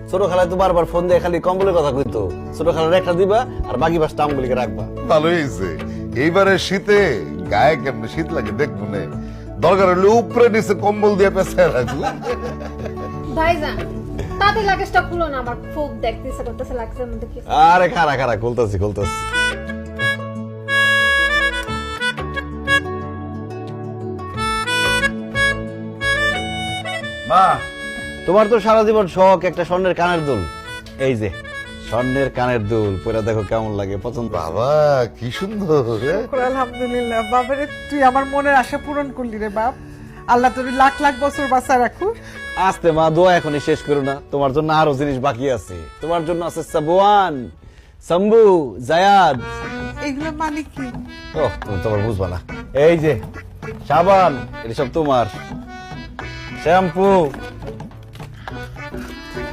ছোট খালায় তো বারবার ফোন দিয়ে খালি কম্বলের কথা কইতো। ছোট খালার একটা দিবা আর বাকি 5টা আমগুলিকে রাখবা। ভালো হয়েছে। এইবারে শীতে গায়ে কেমনে শীত লাগে দেখবো নে, দরকার হলে উপরে নিচে কম্বল দিয়ে পেঁচায় রাখবো। ভাইজান তাতে লাগেজটা খুলো না, আমার খুব দেখতে ইচ্ছা করতেছে লাগেজের মধ্যে কি। আরে খারা খারা খুলতাছি। মা, তোমার তো সারা জীবন শখ একটা স্বর্ণের কানের দুল। এই যে স্বর্ণের কানের দুল, পরে দেখো কেমন লাগে, পছন্দ? বাবা কি সুন্দর। আলহামদুলিল্লাহ বাবারে, তুই আমার মনের আশা পূরণ করলি রে বাপ। আল্লাহ তোর লাখ লাখ বছর বাঁচা রাখুক। আস্তে মা, দোয়া এখনই শেষ করো না, তোমার জন্য আরো জিনিস বাকি আছে। তোমার জন্য আছে সাবওয়ান, শম্ভু, জায়াদ। এগুলো মানে কি? ওহ, তুমি তোমার বুঝবা না। এই যে সাবান, এটা সব তোমার। শ্যাম্পু,